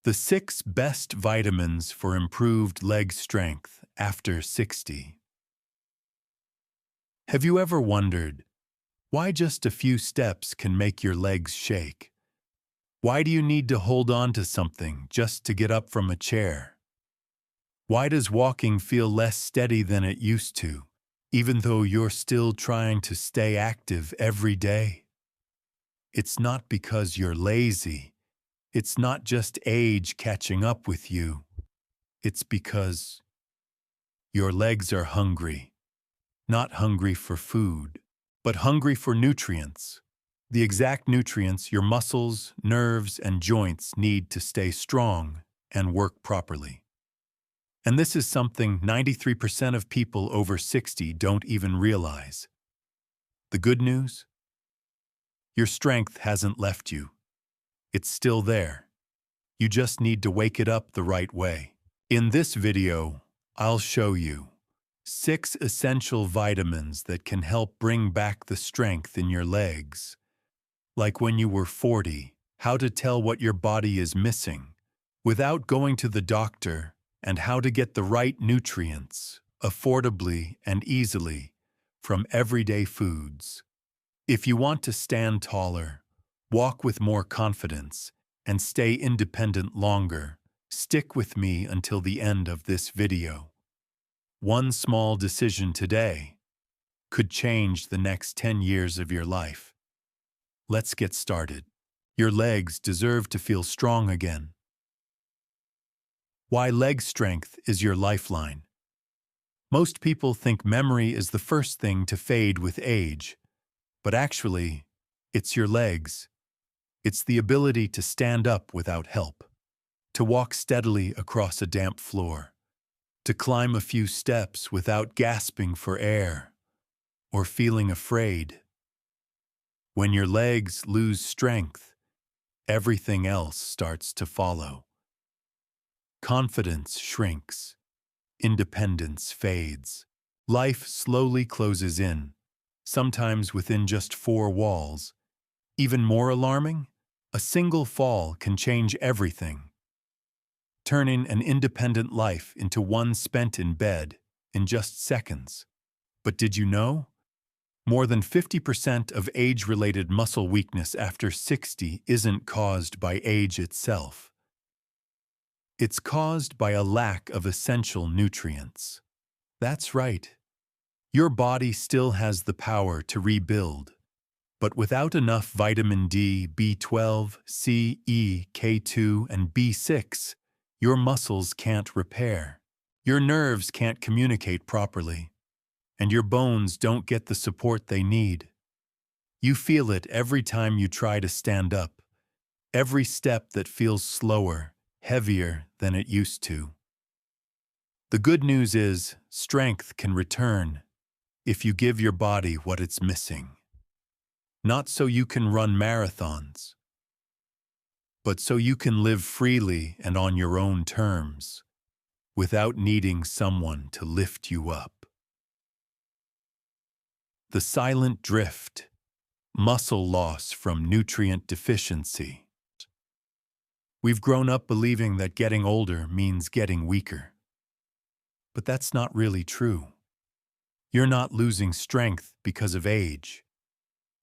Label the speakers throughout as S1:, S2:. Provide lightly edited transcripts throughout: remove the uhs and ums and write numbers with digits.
S1: The 6 best vitamins for improved leg strength after 60. Have you ever wondered why just a few steps can make your legs shake? Why do you need to hold on to something just to get up from a chair? Why does walking feel less steady than it used to, even though you're still trying to stay active every day? It's not because you're lazy. It's not just age catching up with you. It's because your legs are hungry. Not hungry for food, but hungry for nutrients. The exact nutrients your muscles, nerves, and joints need to stay strong and work properly. And this is something 93% of people over 60 don't even realize. The good news? Your strength hasn't left you. It's still there. You just need to wake it up the right way. In this video, I'll show you 6 essential vitamins that can help bring back the strength in your legs. Like when you were 40, how to tell what your body is missing without going to the doctor, and how to get the right nutrients affordably and easily from everyday foods. If you want to stand taller, walk with more confidence, and stay independent longer, stick with me until the end of this video. One small decision today could change the next 10 years of your life. Let's get started. Your legs deserve to feel strong again. Why leg strength is your lifeline. Most people think memory is the first thing to fade with age, but actually, it's your legs. It's the ability to stand up without help, to walk steadily across a damp floor, to climb a few steps without gasping for air or feeling afraid. When your legs lose strength, everything else starts to follow. Confidence shrinks. Independence fades. Life slowly closes in, sometimes within just 4 walls. Even more alarming, a single fall can change everything, turning an independent life into one spent in bed in just seconds. But did you know? More than 50% of age-related muscle weakness after 60 isn't caused by age itself. It's caused by a lack of essential nutrients. That's right. Your body still has the power to rebuild, but without enough vitamin D, B12, C, E, K2, and B6, your muscles can't repair. Your nerves can't communicate properly, and your bones don't get the support they need. You feel it every time you try to stand up, every step that feels slower, heavier than it used to. The good news is, strength can return if you give your body what it's missing. Not so you can run marathons, but so you can live freely and on your own terms, without needing someone to lift you up. The silent drift, muscle loss from nutrient deficiency. We've grown up believing that getting older means getting weaker. But that's not really true. You're not losing strength because of age.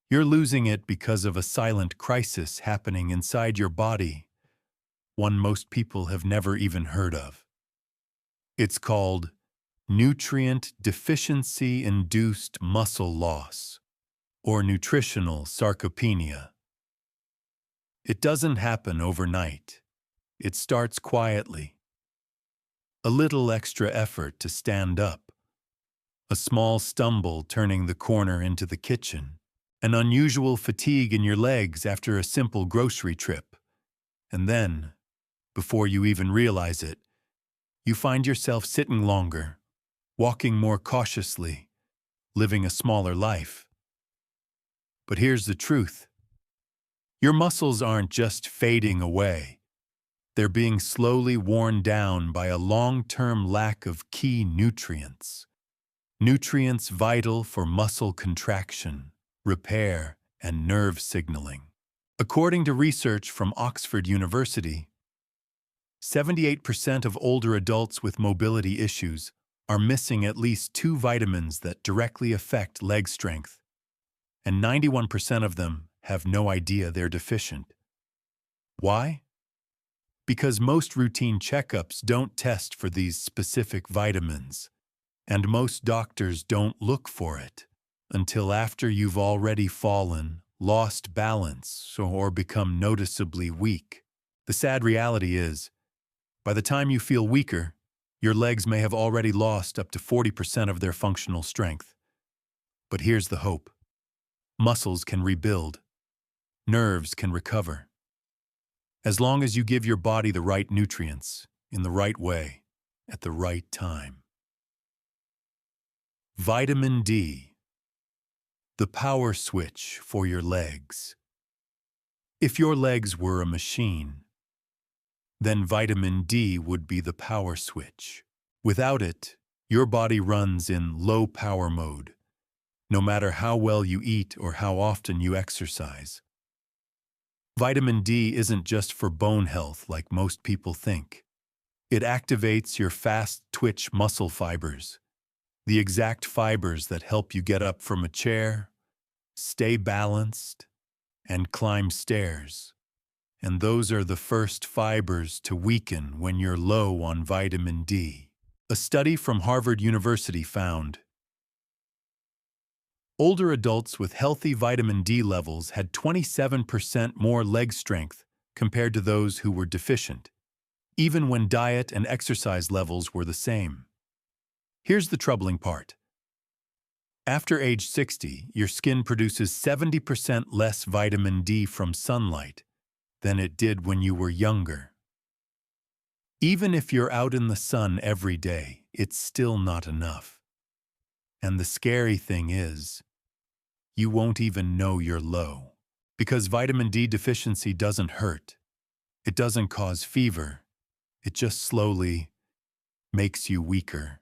S1: You're losing it because of a silent crisis happening inside your body, one most people have never even heard of. It's called nutrient deficiency-induced muscle loss, or nutritional sarcopenia. It doesn't happen overnight. It starts quietly. A little extra effort to stand up, a small stumble turning the corner into the kitchen, an unusual fatigue in your legs after a simple grocery trip, and then, before you even realize it, you find yourself sitting longer, walking more cautiously, living a smaller life. But here's the truth. Your muscles aren't just fading away. They're being slowly worn down by a long-term lack of key nutrients. Nutrients vital for muscle contraction, repair, and nerve signaling. According to research from Oxford University, 78% of older adults with mobility issues are missing at least 2 vitamins that directly affect leg strength, and 91% of them have no idea they're deficient. Why? Because most routine checkups don't test for these specific vitamins, and most doctors don't look for it until after you've already fallen, lost balance, or become noticeably weak. The sad reality is, by the time you feel weaker, your legs may have already lost up to 40% of their functional strength. But here's the hope. Muscles can rebuild. Nerves can recover. As long as you give your body the right nutrients, in the right way, at the right time. Vitamin D. The power switch for your legs. If your legs were a machine, then vitamin D would be the power switch. Without it, your body runs in low power mode, no matter how well you eat or how often you exercise. Vitamin D isn't just for bone health like most people think. It activates your fast-twitch muscle fibers, the exact fibers that help you get up from a chair, stay balanced, and climb stairs. And those are the first fibers to weaken when you're low on vitamin D. A study from Harvard University found older adults with healthy vitamin D levels had 27% more leg strength compared to those who were deficient, even when diet and exercise levels were the same. Here's the troubling part. After age 60, your skin produces 70% less vitamin D from sunlight than it did when you were younger. Even if you're out in the sun every day, it's still not enough. And the scary thing is, you won't even know you're low. Because vitamin D deficiency doesn't hurt. It doesn't cause fever. It just slowly makes you weaker.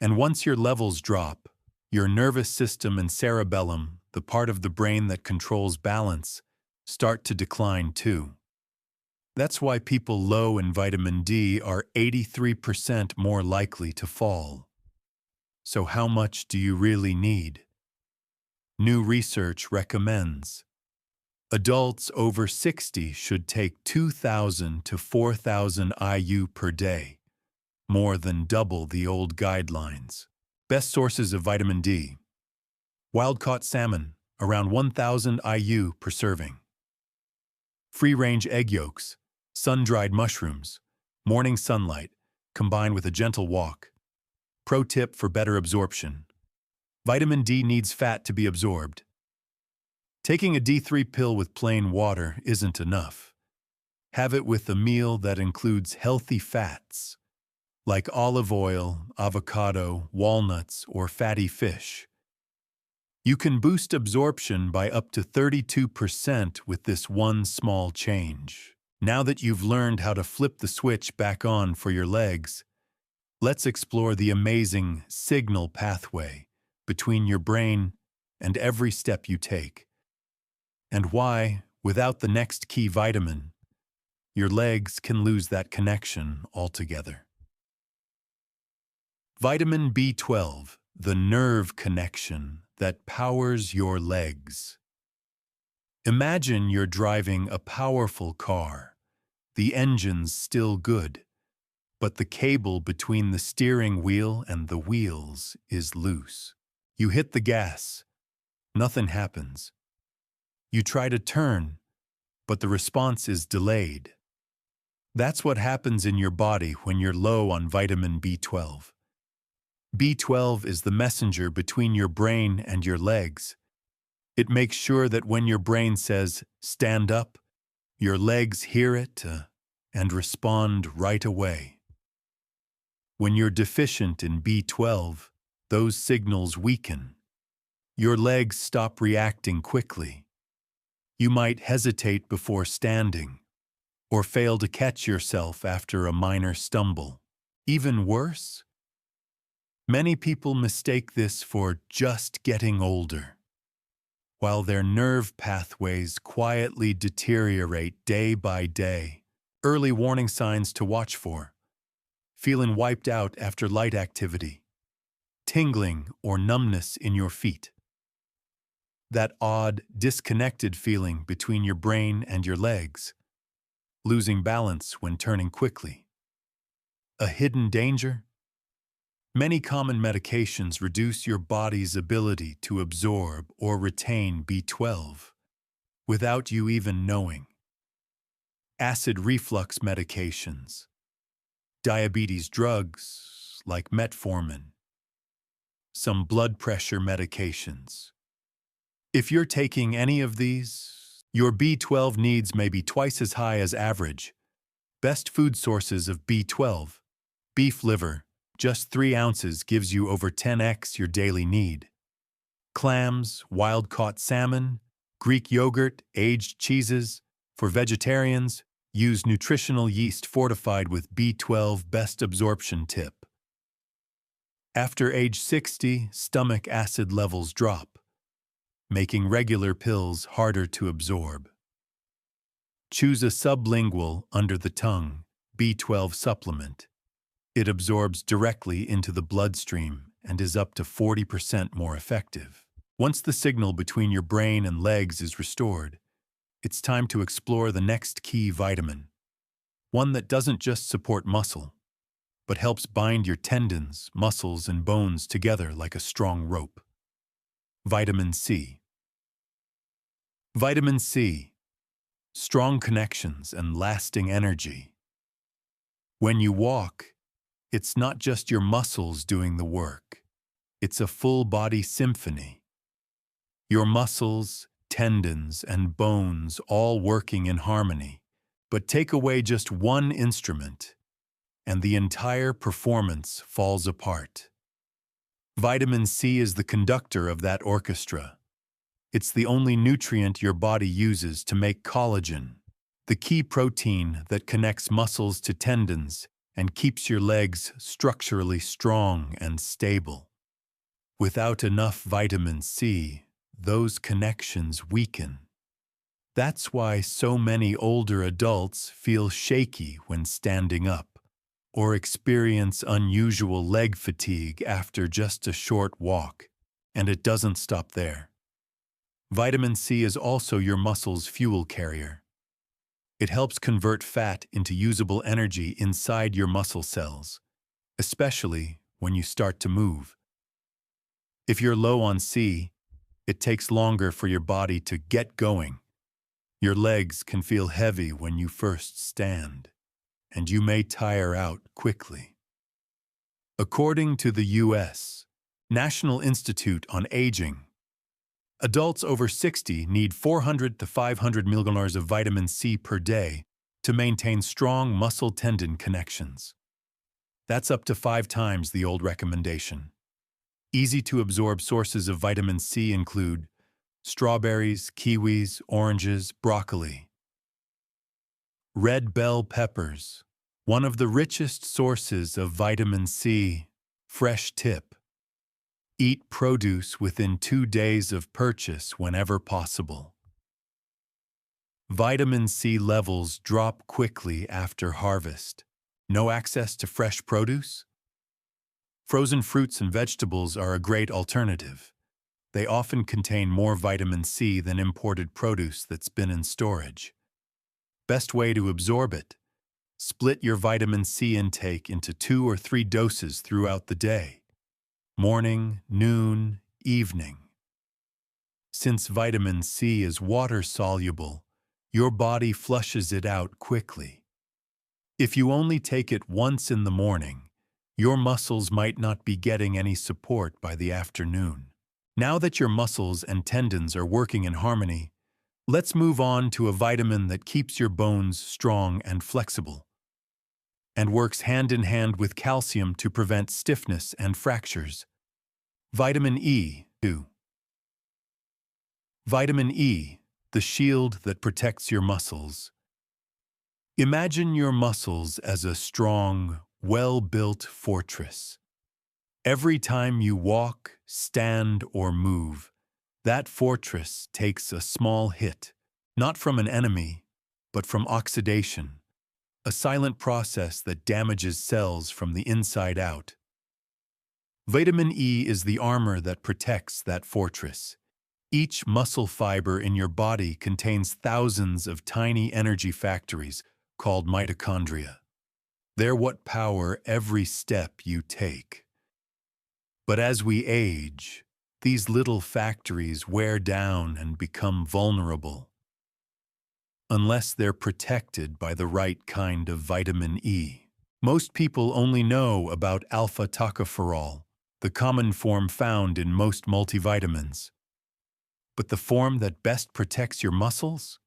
S1: And once your levels drop, your nervous system and cerebellum, the part of the brain that controls balance, start to decline too. That's why people low in vitamin D are 83% more likely to fall. So how much do you really need? New research recommends adults over 60 should take 2,000 to 4,000 IU per day, more than double the old guidelines. Best sources of vitamin D. Wild-caught salmon, around 1,000 IU per serving. Free-range egg yolks, sun-dried mushrooms, morning sunlight, combined with a gentle walk. Pro tip for better absorption. Vitamin D needs fat to be absorbed. Taking a D3 pill with plain water isn't enough. Have it with a meal that includes healthy fats, like olive oil, avocado, walnuts, or fatty fish. You can boost absorption by up to 32% with this one small change. Now that you've learned how to flip the switch back on for your legs, let's explore the amazing signal pathway between your brain and every step you take, and why, without the next key vitamin, your legs can lose that connection altogether. Vitamin B12, the nerve connection that powers your legs. Imagine you're driving a powerful car. The engine's still good, but the cable between the steering wheel and the wheels is loose. You hit the gas. Nothing happens. You try to turn, but the response is delayed. That's what happens in your body when you're low on vitamin B12. B12 is the messenger between your brain and your legs. It makes sure that when your brain says, "Stand up," your legs hear it and respond right away. When you're deficient in B12, those signals weaken. Your legs stop reacting quickly. You might hesitate before standing, or fail to catch yourself after a minor stumble. Even worse, many people mistake this for just getting older, while their nerve pathways quietly deteriorate day by day, Early warning signs to watch for: feeling wiped out after light activity, tingling or numbness in your feet, that odd, disconnected feeling between your brain and your legs, losing balance when turning quickly. A hidden danger? Many common medications reduce your body's ability to absorb or retain B12 without you even knowing. Acid reflux medications, diabetes drugs like metformin, some blood pressure medications. If you're taking any of these, your B12 needs may be twice as high as average. Best food sources of B12: beef liver, just 3 ounces gives you over 10x your daily need. Clams, wild-caught salmon, Greek yogurt, aged cheeses. For vegetarians, use nutritional yeast fortified with B12 best absorption tip. After age 60, stomach acid levels drop, making regular pills harder to absorb. Choose a sublingual, under the tongue, B12 supplement. It absorbs directly into the bloodstream and is up to 40% more effective. Once the signal between your brain and legs is restored, it's time to explore the next key vitamin, one that doesn't just support muscle, but helps bind your tendons, muscles, and bones together like a strong rope. Vitamin C. Vitamin C. Strong connections and lasting energy. When you walk, it's not just your muscles doing the work. It's a full-body symphony. Your muscles, tendons, and bones all working in harmony. But take away just one instrument, and the entire performance falls apart. Vitamin C is the conductor of that orchestra. It's the only nutrient your body uses to make collagen, the key protein that connects muscles to tendons and keeps your legs structurally strong and stable. Without enough vitamin C, those connections weaken. That's why so many older adults feel shaky when standing up, or experience unusual leg fatigue after just a short walk, and it doesn't stop there. Vitamin C is also your muscle's fuel carrier. It helps convert fat into usable energy inside your muscle cells, especially when you start to move. If you're low on C, it takes longer for your body to get going. Your legs can feel heavy when you first stand, and you may tire out quickly. According to the U.S. National Institute on Aging, adults over 60 need 400 to 500 milligrams of vitamin C per day to maintain strong muscle-tendon connections. That's up to 5 times the old recommendation. Easy-to-absorb sources of vitamin C include strawberries, kiwis, oranges, broccoli. Red bell peppers, one of the richest sources of vitamin C. Fresh tip: eat produce within 2 days of purchase whenever possible. Vitamin C levels drop quickly after harvest. No access to fresh produce? Frozen fruits and vegetables are a great alternative. They often contain more vitamin C than imported produce that's been in storage. Best way to absorb it: split your vitamin C intake into 2 or 3 doses throughout the day. Morning, noon, evening. Since vitamin C is water-soluble, your body flushes it out quickly. If you only take it once in the morning, your muscles might not be getting any support by the afternoon. Now that your muscles and tendons are working in harmony, let's move on to a vitamin that keeps your bones strong and flexible, and works hand in hand with calcium to prevent stiffness and fractures. Vitamin E. 2. Vitamin E, the shield that protects your muscles. Imagine your muscles as a strong, well-built fortress. Every time you walk, stand, or move, that fortress takes a small hit, not from an enemy, but from oxidation, a silent process that damages cells from the inside out. Vitamin E is the armor that protects that fortress. Each muscle fiber in your body contains thousands of tiny energy factories called mitochondria. They're what power every step you take. But as we age, these little factories wear down and become vulnerable. Unless they're protected by the right kind of vitamin E. Most people only know about alpha-tocopherol, the common form found in most multivitamins. But the form that best protects your muscles?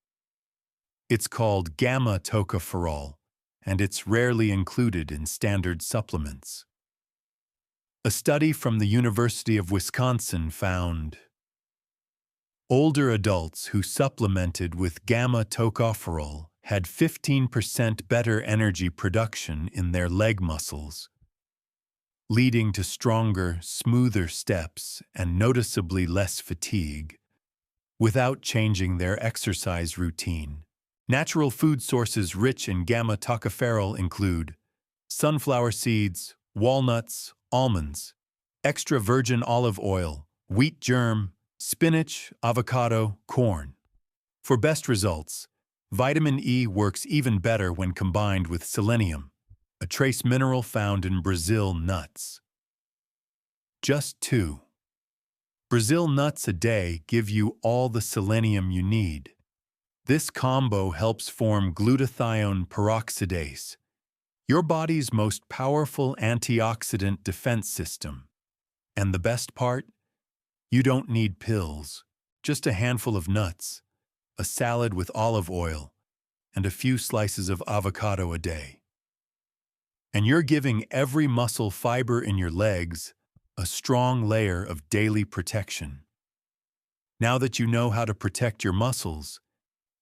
S1: It's called gamma-tocopherol, and it's rarely included in standard supplements. A study from the University of Wisconsin found older adults who supplemented with gamma-tocopherol had 15% better energy production in their leg muscles, leading to stronger, smoother steps and noticeably less fatigue, without changing their exercise routine. Natural food sources rich in gamma-tocopherol include sunflower seeds, walnuts, almonds, extra virgin olive oil, wheat germ, spinach, avocado, corn. For best results, vitamin E works even better when combined with selenium, a trace mineral found in Brazil nuts. Just 2 Brazil nuts a day give you all the selenium you need. This combo helps form glutathione peroxidase, your body's most powerful antioxidant defense system. And the best part? You don't need pills, just a handful of nuts, a salad with olive oil, and a few slices of avocado a day. And you're giving every muscle fiber in your legs a strong layer of daily protection. Now that you know how to protect your muscles,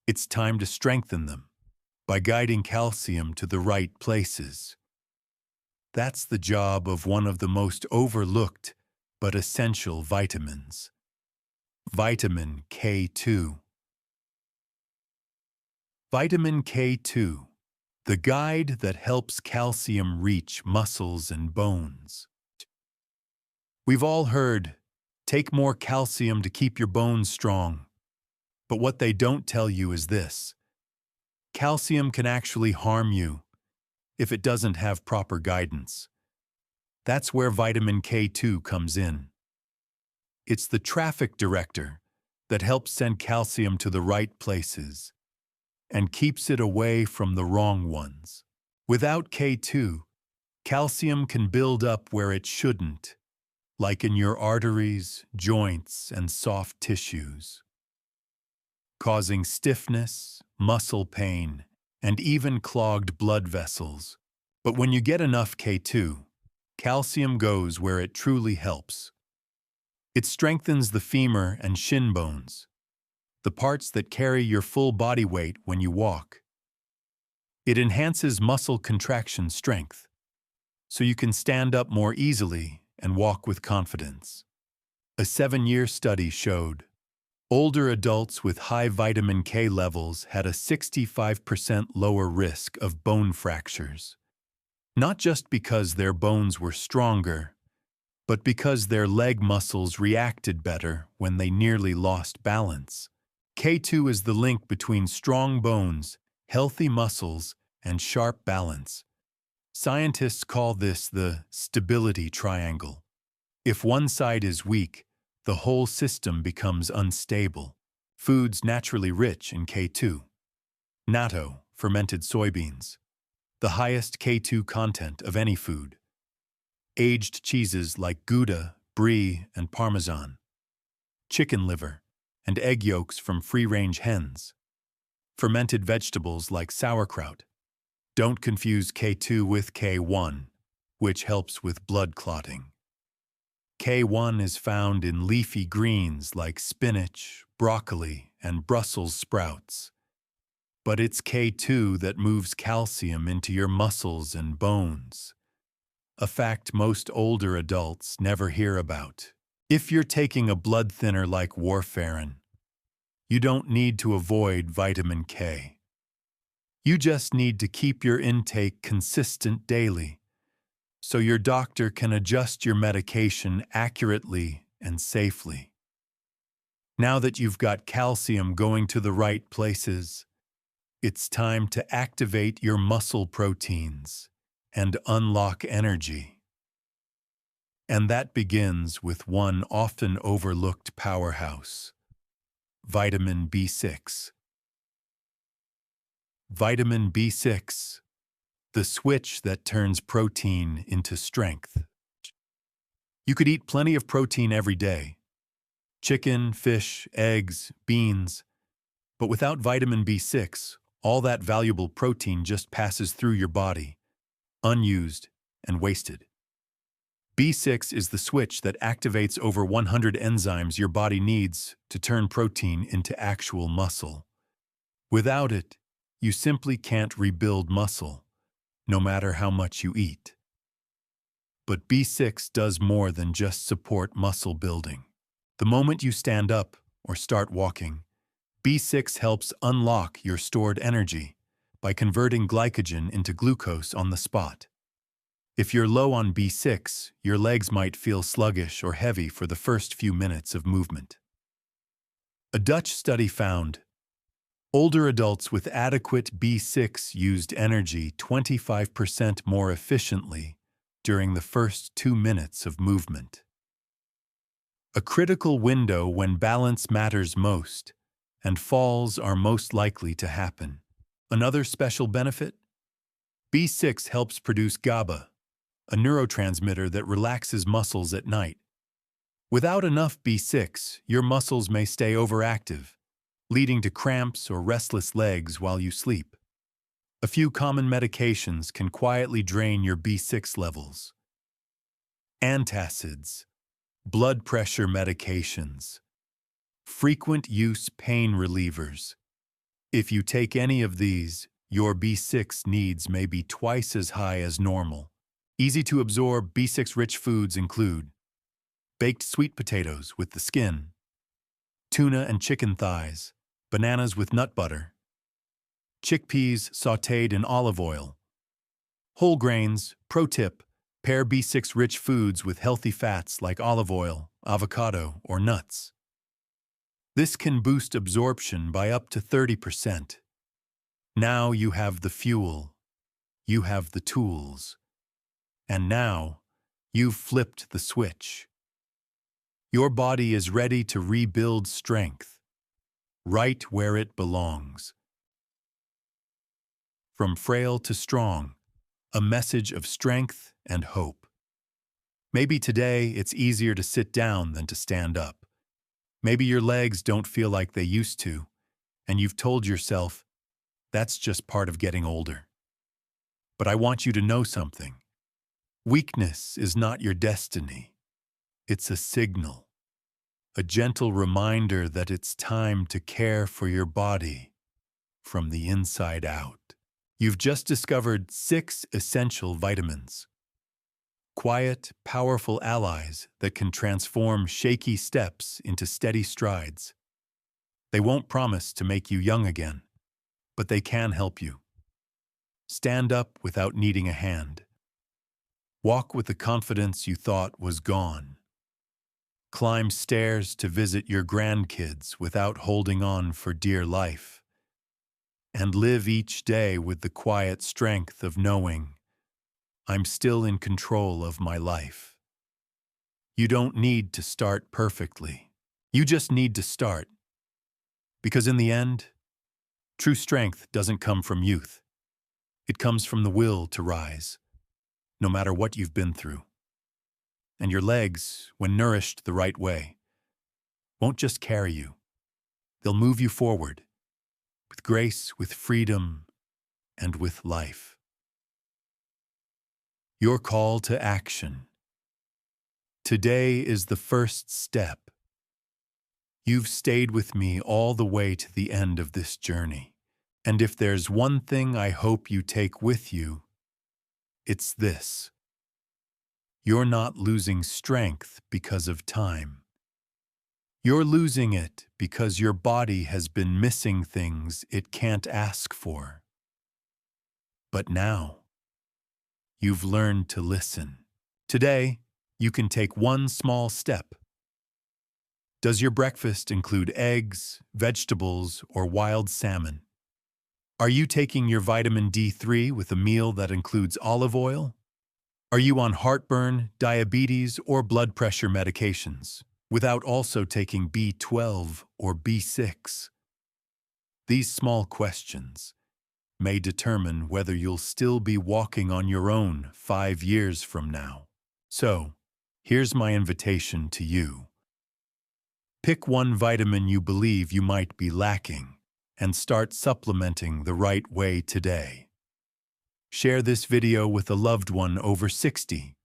S1: it's time to strengthen them by guiding calcium to the right places. That's the job of one of the most overlooked but essential vitamins, vitamin K2. Vitamin K2, the guide that helps calcium reach muscles and bones. We've all heard, take more calcium to keep your bones strong. But what they don't tell you is this: calcium can actually harm you if it doesn't have proper guidance. That's where vitamin K2 comes in. It's the traffic director that helps send calcium to the right places and keeps it away from the wrong ones. Without K2, calcium can build up where it shouldn't, like in your arteries, joints, and soft tissues, causing stiffness, muscle pain, and even clogged blood vessels. But when you get enough K2, calcium goes where it truly helps. It strengthens the femur and shin bones, the parts that carry your full body weight when you walk. It enhances muscle contraction strength, so you can stand up more easily and walk with confidence. A 7-year study showed older adults with high vitamin K levels had a 65% lower risk of bone fractures. Not just because their bones were stronger, but because their leg muscles reacted better when they nearly lost balance. K2 is the link between strong bones, healthy muscles, and sharp balance. Scientists call this the stability triangle. If one side is weak, the whole system becomes unstable. Foods naturally rich in K2. Natto, fermented soybeans, the highest K2 content of any food. Aged cheeses like Gouda, Brie, and Parmesan. Chicken liver and egg yolks from free-range hens. Fermented vegetables like sauerkraut. Don't confuse K2 with K1, which helps with blood clotting. K1 is found in leafy greens like spinach, broccoli, and Brussels sprouts. But it's K2 that moves calcium into your muscles and bones, a fact most older adults never hear about. If you're taking a blood thinner like warfarin, you don't need to avoid vitamin K. You just need to keep your intake consistent daily, so your doctor can adjust your medication accurately and safely. Now that you've got calcium going to the right places, it's time to activate your muscle proteins and unlock energy. And that begins with one often overlooked powerhouse: vitamin B6. Vitamin B6, the switch that turns protein into strength. You could eat plenty of protein every day: chicken, fish, eggs, beans. But without vitamin B6, all that valuable protein just passes through your body, unused and wasted. B6 is the switch that activates over 100 enzymes your body needs to turn protein into actual muscle. Without it, you simply can't rebuild muscle, no matter how much you eat. But B6 does more than just support muscle building. The moment you stand up or start walking, B6 helps unlock your stored energy by converting glycogen into glucose on the spot. If you're low on B6, your legs might feel sluggish or heavy for the first few minutes of movement. A Dutch study found older adults with adequate B6 used energy 25% more efficiently during the first 2 minutes of movement. A critical window when balance matters most and falls are most likely to happen. Another special benefit? B6 helps produce GABA, a neurotransmitter that relaxes muscles at night. Without enough B6, your muscles may stay overactive, leading to cramps or restless legs while you sleep. A few common medications can quietly drain your B6 levels. Antacids, blood pressure medications, frequent use pain relievers. If you take any of these, your B6 needs may be twice as high as normal. Easy to absorb B6-rich foods include baked sweet potatoes with the skin, tuna and chicken thighs, bananas with nut butter, chickpeas sautéed in olive oil. Whole grains, pro tip, pair B6-rich foods with healthy fats like olive oil, avocado, or nuts. This can boost absorption by up to 30%. Now you have the fuel, you have the tools, and now you've flipped the switch. Your body is ready to rebuild strength, right where it belongs. From frail to strong, a message of strength and hope. Maybe today it's easier to sit down than to stand up. Maybe your legs don't feel like they used to, and you've told yourself, that's just part of getting older. But I want you to know something. Weakness is not your destiny. It's a signal, a gentle reminder that it's time to care for your body from the inside out. You've just discovered 6 essential vitamins. Quiet, powerful allies that can transform shaky steps into steady strides. They won't promise to make you young again, but they can help you. Stand up without needing a hand. Walk with the confidence you thought was gone. Climb stairs to visit your grandkids without holding on for dear life. And live each day with the quiet strength of knowing I'm still in control of my life. You don't need to start perfectly. You just need to start. Because in the end, true strength doesn't come from youth. It comes from the will to rise, no matter what you've been through. And your legs, when nourished the right way, won't just carry you. They'll move you forward, with grace, with freedom, and with life. Your call to action. Today is the first step. You've stayed with me all the way to the end of this journey. And if there's one thing I hope you take with you, it's this. You're not losing strength because of time. You're losing it because your body has been missing things it can't ask for. But now, you've learned to listen. Today, you can take one small step. Does your breakfast include eggs, vegetables, or wild salmon? Are you taking your vitamin D3 with a meal that includes olive oil? Are you on heartburn, diabetes, or blood pressure medications without also taking B12 or B6? These small questions may determine whether you'll still be walking on your own 5 years from now. So, here's my invitation to you. Pick one vitamin you believe you might be lacking and start supplementing the right way today. Share this video with a loved one over 60,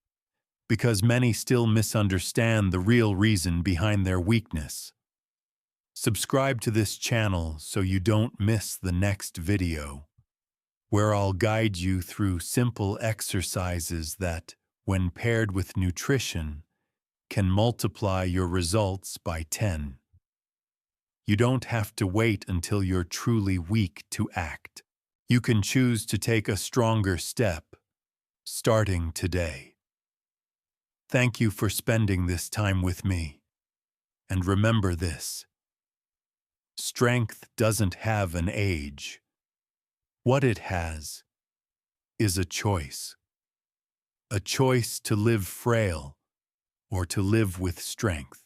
S1: because many still misunderstand the real reason behind their weakness. Subscribe to this channel so you don't miss the next video, where I'll guide you through simple exercises that, when paired with nutrition, can multiply your results by 10. You don't have to wait until you're truly weak to act. You can choose to take a stronger step, starting today. Thank you for spending this time with me. And remember this: strength doesn't have an age. What it has is a choice. A choice to live frail or to live with strength.